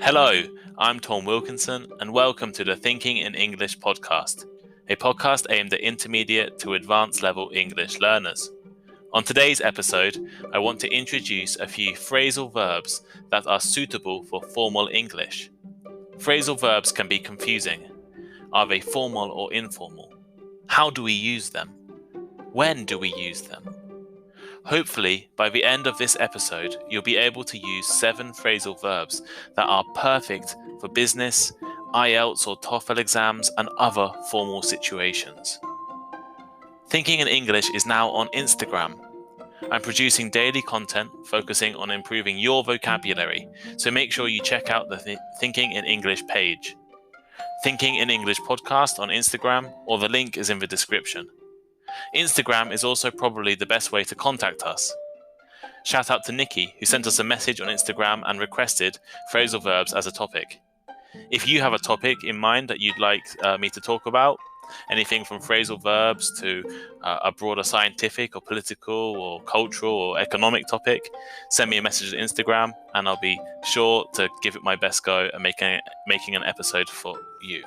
Hello, I'm Tom Wilkinson, and welcome to the Thinking in English podcast, a podcast aimed at intermediate to advanced level English learners. On today's episode, I want to introduce a few phrasal verbs that are suitable for formal English. Phrasal verbs can be confusing. Are they formal or informal? How do we use them? When do we use them? Hopefully, by the end of this episode, you'll be able to use 7 phrasal verbs that are perfect for business, IELTS or TOEFL exams, and other formal situations. Thinking in English is now on Instagram. I'm producing daily content focusing on improving your vocabulary, so make sure you check out the Thinking in English page. Thinking in English podcast on Instagram, or the link is in the description. Instagram is also probably the best way to contact us. Shout out to Nikki, who sent us a message on Instagram and requested phrasal verbs as a topic. If you have a topic in mind that you'd like me to talk about, anything from phrasal verbs to a broader scientific or political or cultural or economic topic, send me a message on Instagram and I'll be sure to give it my best go at making an episode for you.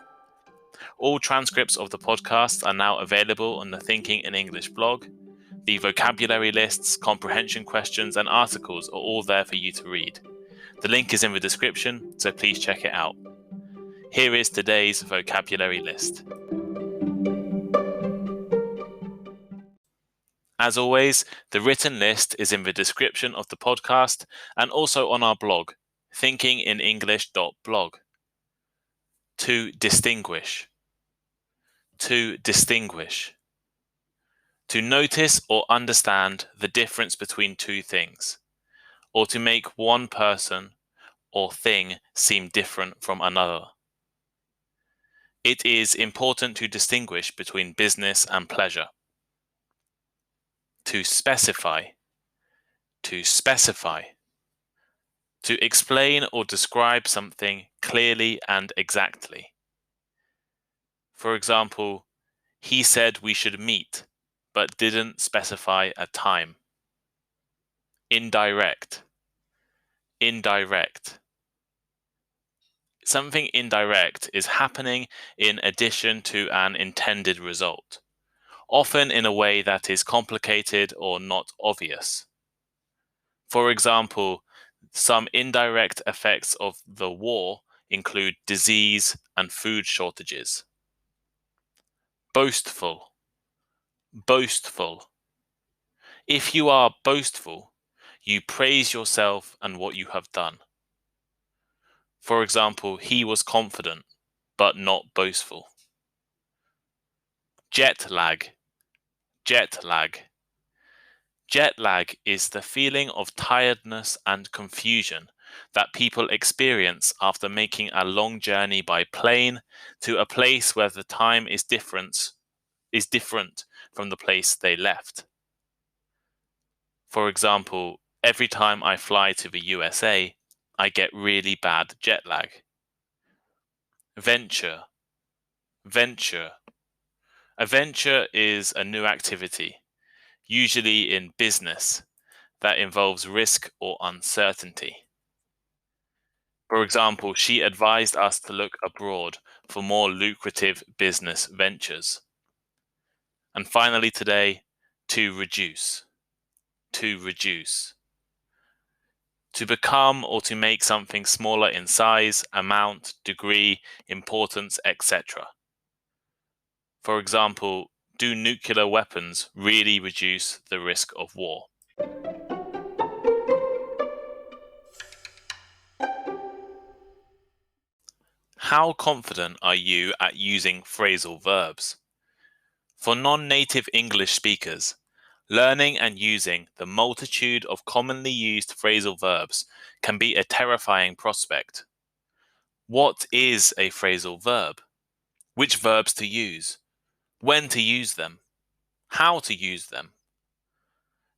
All transcripts of the podcast are now available on the Thinking in English blog. The vocabulary lists, comprehension questions, and articles are all there for you to read. The link is in the description, so please check it out. Here is today's vocabulary list. As always, the written list is in the description of the podcast and also on our blog, thinkinginenglish.blog. To distinguish. To distinguish. To notice or understand the difference between two things, or to make one person or thing seem different from another. It is important to distinguish between business and pleasure. To specify. To specify. To explain or describe something clearly and exactly. For example, he said we should meet, but didn't specify a time. Indirect. Indirect. Something indirect is happening in addition to an intended result, often in a way that is complicated or not obvious. For example, some indirect effects of the war include disease and food shortages. Boastful. Boastful. If you are boastful, you praise yourself and what you have done. For example, he was confident, but not boastful. Jet lag. Jet lag. Jet lag is the feeling of tiredness and confusion that people experience after making a long journey by plane to a place where the time is different from the place they left. For example, every time I fly to the USA, I get really bad jet lag. Venture. Venture. A venture is a new activity, usually in business, that involves risk or uncertainty. For example, she advised us to look abroad for more lucrative business ventures. And finally today, to reduce. To reduce. To become or to make something smaller in size, amount, degree, importance, etc. For example, do nuclear weapons really reduce the risk of war? How confident are you at using phrasal verbs? For non-native English speakers, learning and using the multitude of commonly used phrasal verbs can be a terrifying prospect. What is a phrasal verb? Which verbs to use? When to use them? How to use them?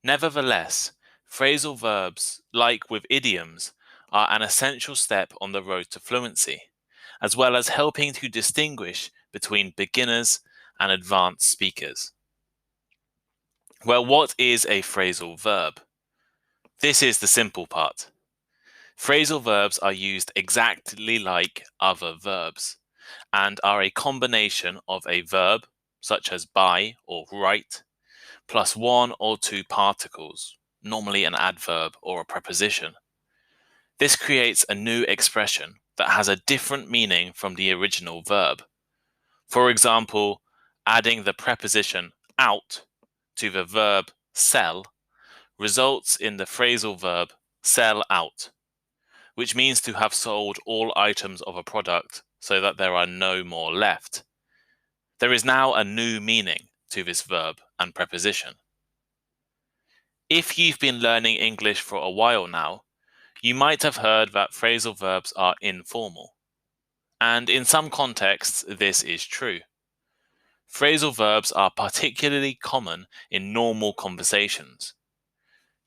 Nevertheless, phrasal verbs, like with idioms, are an essential step on the road to fluency, as well as helping to distinguish between beginners and advanced speakers. Well, what is a phrasal verb? This is the simple part. Phrasal verbs are used exactly like other verbs and are a combination of a verb, such as buy or write, plus one or two particles, normally an adverb or a preposition. This creates a new expression that has a different meaning from the original verb. For example, adding the preposition out to the verb sell results in the phrasal verb sell out, which means to have sold all items of a product so that there are no more left. There is now a new meaning to this verb and preposition. If you've been learning English for a while now, you might have heard that phrasal verbs are informal. And in some contexts, this is true. Phrasal verbs are particularly common in normal conversations.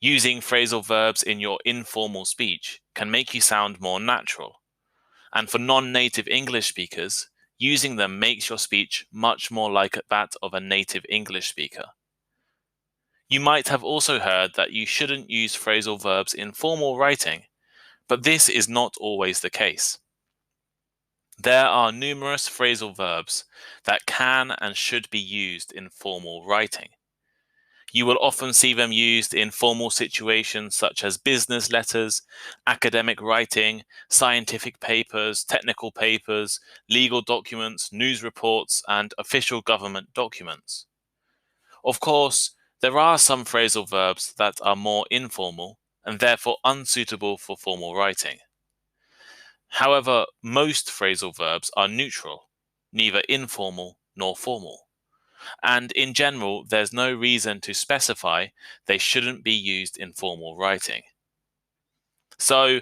Using phrasal verbs in your informal speech can make you sound more natural. And for non-native English speakers, using them makes your speech much more like that of a native English speaker. You might have also heard that you shouldn't use phrasal verbs in formal writing, but this is not always the case. There are numerous phrasal verbs that can and should be used in formal writing. You will often see them used in formal situations such as business letters, academic writing, scientific papers, technical papers, legal documents, news reports, and official government documents. Of course, there are some phrasal verbs that are more informal and therefore unsuitable for formal writing. However, most phrasal verbs are neutral, neither informal nor formal. And in general, there's no reason to specify they shouldn't be used in formal writing. So,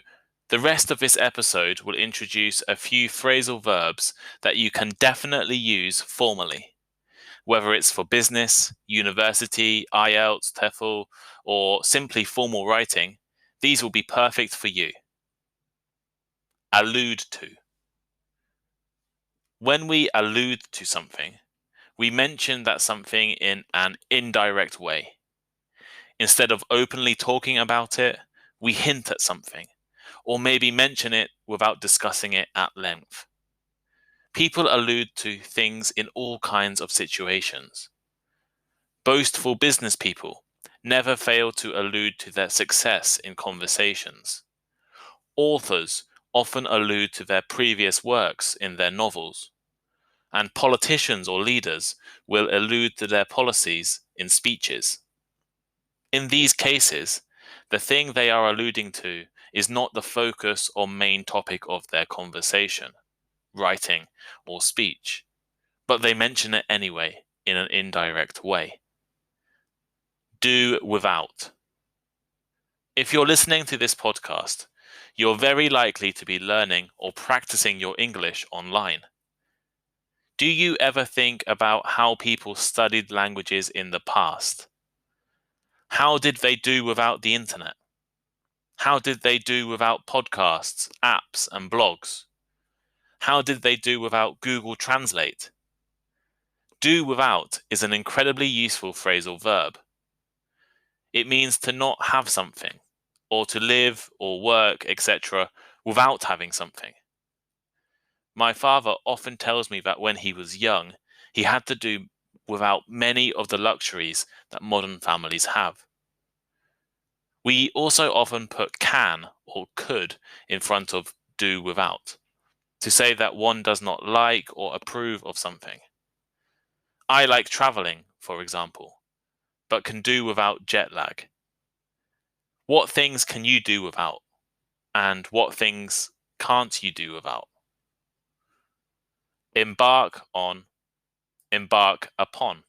the rest of this episode will introduce a few phrasal verbs that you can definitely use formally. Whether it's for business, university, IELTS, TOEFL, or simply formal writing, these will be perfect for you. Allude to. When we allude to something, we mention that something in an indirect way. Instead of openly talking about it, we hint at something, or maybe mention it without discussing it at length. People allude to things in all kinds of situations. Boastful business people never fail to allude to their success in conversations. Authors often allude to their previous works in their novels. And politicians or leaders will allude to their policies in speeches. In these cases, the thing they are alluding to is not the focus or main topic of their conversation, writing, or speech, but they mention it anyway in an indirect way. Do without. If you're listening to this podcast, you're very likely to be learning or practicing your English online. Do you ever think about how people studied languages in the past? How did they do without the internet? How did they do without podcasts, apps, and blogs? How did they do without Google Translate? Do without is an incredibly useful phrasal verb. It means to not have something, or to live or work, etc., without having something. My father often tells me that when he was young, he had to do without many of the luxuries that modern families have. We also often put can or could in front of do without, to say that one does not like or approve of something. I like traveling, for example, but can do without jet lag. What things can you do without? And what things can't you do without? Embark on, embark upon.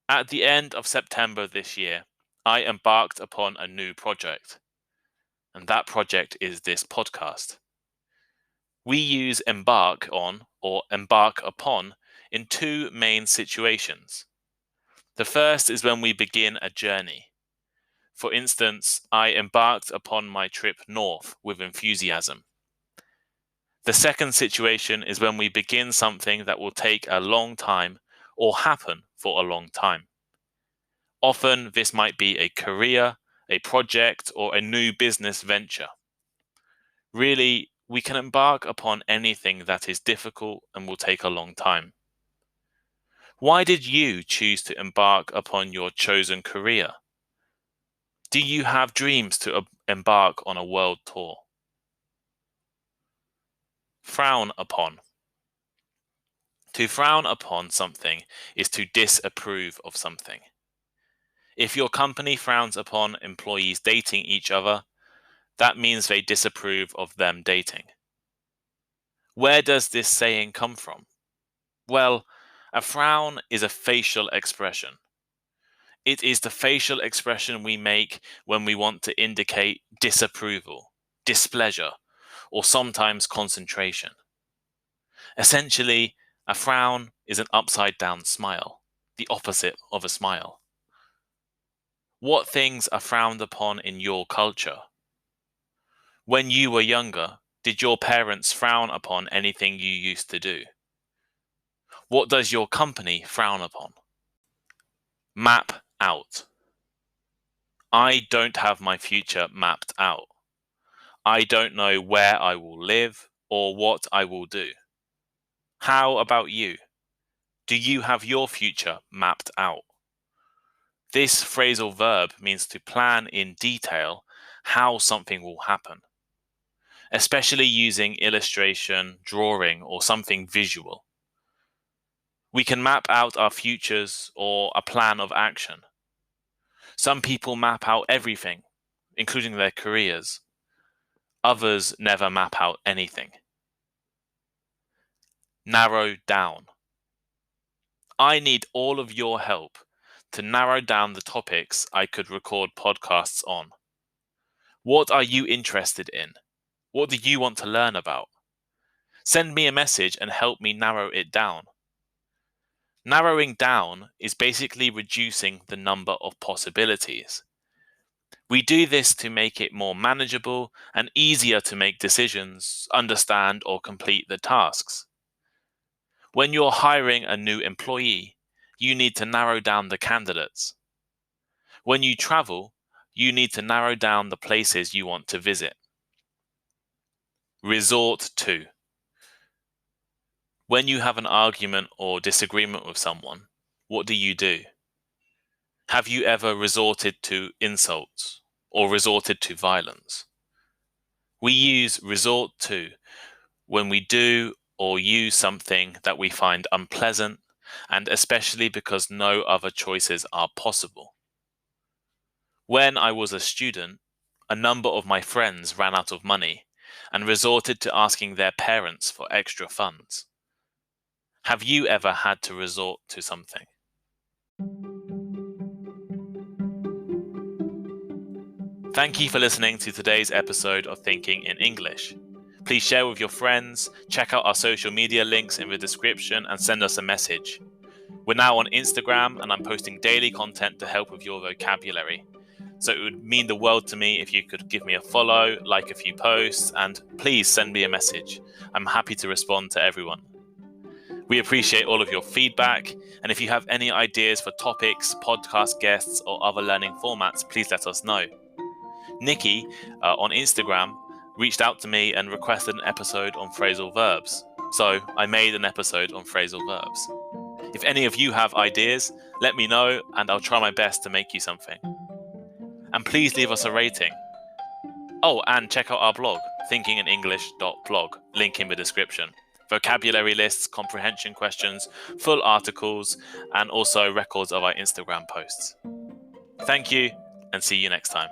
At the end of September this year, I embarked upon a new project, and that project is this podcast. We use embark on or embark upon in two main situations. The first is when we begin a journey. For instance, I embarked upon my trip north with enthusiasm. The second situation is when we begin something that will take a long time or happen for a long time. Often this might be a career, a project, or a new business venture. Really, we can embark upon anything that is difficult and will take a long time. Why did you choose to embark upon your chosen career? Do you have dreams to embark on a world tour? Frown upon. To frown upon something is to disapprove of something. If your company frowns upon employees dating each other, that means they disapprove of them dating. Where does this saying come from? Well, a frown is a facial expression. It is the facial expression we make when we want to indicate disapproval, displeasure, or sometimes concentration. Essentially, a frown is an upside-down smile, the opposite of a smile. What things are frowned upon in your culture? When you were younger, did your parents frown upon anything you used to do? What does your company frown upon? Map out. I don't have my future mapped out. I don't know where I will live or what I will do. How about you? Do you have your future mapped out? This phrasal verb means to plan in detail how something will happen, especially using illustration, drawing, or something visual. We can map out our futures or a plan of action. Some people map out everything, including their careers. Others never map out anything. Narrow down. I need all of your help to narrow down the topics I could record podcasts on. What are you interested in? What do you want to learn about? Send me a message and help me narrow it down. Narrowing down is basically reducing the number of possibilities. We do this to make it more manageable and easier to make decisions, understand, or complete the tasks. When you're hiring a new employee, you need to narrow down the candidates. When you travel, you need to narrow down the places you want to visit. Resort to. When you have an argument or disagreement with someone, what do? Have you ever resorted to insults or resorted to violence? We use resort to when we do or use something that we find unpleasant, and especially because no other choices are possible. When I was a student, a number of my friends ran out of money and resorted to asking their parents for extra funds. Have you ever had to resort to something? Thank you for listening to today's episode of Thinking in English. Please share with your friends, check out our social media links in the description, and send us a message. We're now on Instagram, and I'm posting daily content to help with your vocabulary. So it would mean the world to me if you could give me a follow, like a few posts, and please send me a message. I'm happy to respond to everyone. We appreciate all of your feedback, and if you have any ideas for topics, podcast guests, or other learning formats, please let us know. Nikki on Instagram reached out to me and requested an episode on phrasal verbs, so I made an episode on phrasal verbs. If any of you have ideas, let me know and I'll try my best to make you something. And please leave us a rating. Oh, and check out our blog, thinkinginenglish.blog, link in the description. Vocabulary lists, comprehension questions, full articles, and also records of our Instagram posts. Thank you, and see you next time.